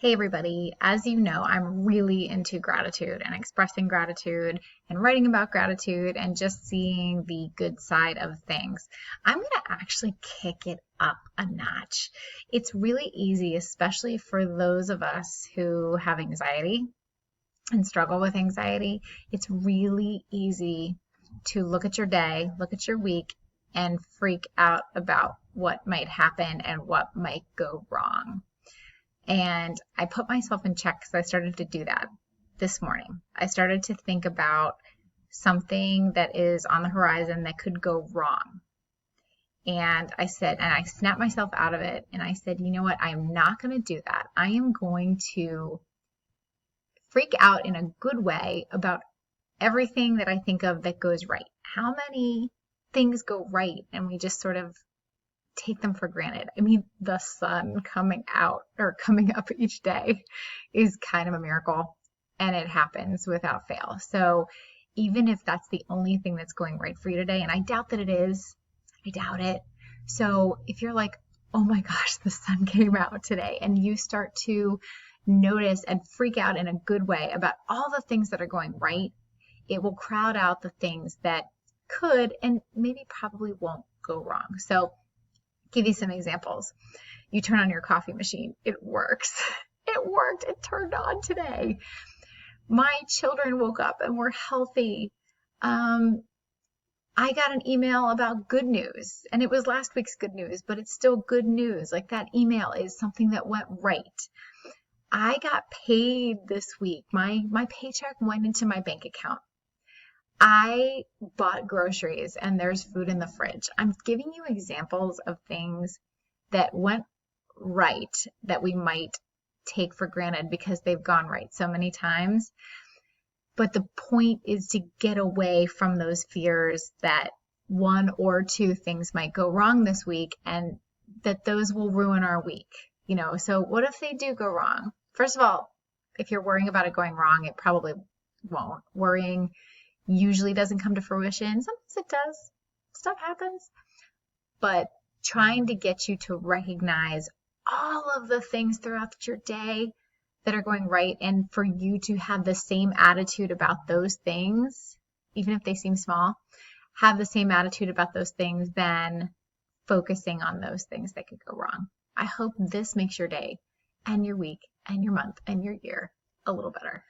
Hey everybody, as you know, I'm really into gratitude and expressing gratitude and writing about gratitude and just seeing the good side of things. I'm going to actually kick it up a notch. It's really easy, especially for those of us who have anxiety and struggle with anxiety. It's really easy to look at your day, look at your week, and freak out about what might happen and what might go wrong. And I put myself in check because I started to do that this morning. I started to think about something that is on the horizon that could go wrong. And I snapped myself out of it and I said, you know what? I'm not going to do that. I am going to freak out in a good way about everything that I think of that goes right. How many things go right and we just sort of take them for granted? I mean, the sun coming out or coming up each day is kind of a miracle, and it happens without fail. So even if that's the only thing that's going right for you today, and I doubt that it is, I doubt it. So if you're like, oh my gosh, the sun came out today, and you start to notice and freak out in a good way about all the things that are going right, it will crowd out the things that could and maybe probably won't go wrong. So give you some examples. You turn on your coffee machine, it works. It worked. It turned on today. My children woke up and were healthy. I got an email about good news, and it was last week's good news, but it's still good news. Like that email is something that went right. I got paid this week. My paycheck went into my bank account. I bought groceries and there's food in the fridge. I'm giving you examples of things that went right that we might take for granted because they've gone right so many times. But the point is to get away from those fears that one or two things might go wrong this week and that those will ruin our week. So what if they do go wrong? First of all, if you're worrying about it going wrong, it probably won't. Worrying usually doesn't come to fruition. Sometimes it does. Stuff happens. But trying to get you to recognize all of the things throughout your day that are going right, and for you to have the same attitude about those things, even if they seem small, have the same attitude about those things than focusing on those things that could go wrong. I hope this makes your day and your week and your month and your year a little better.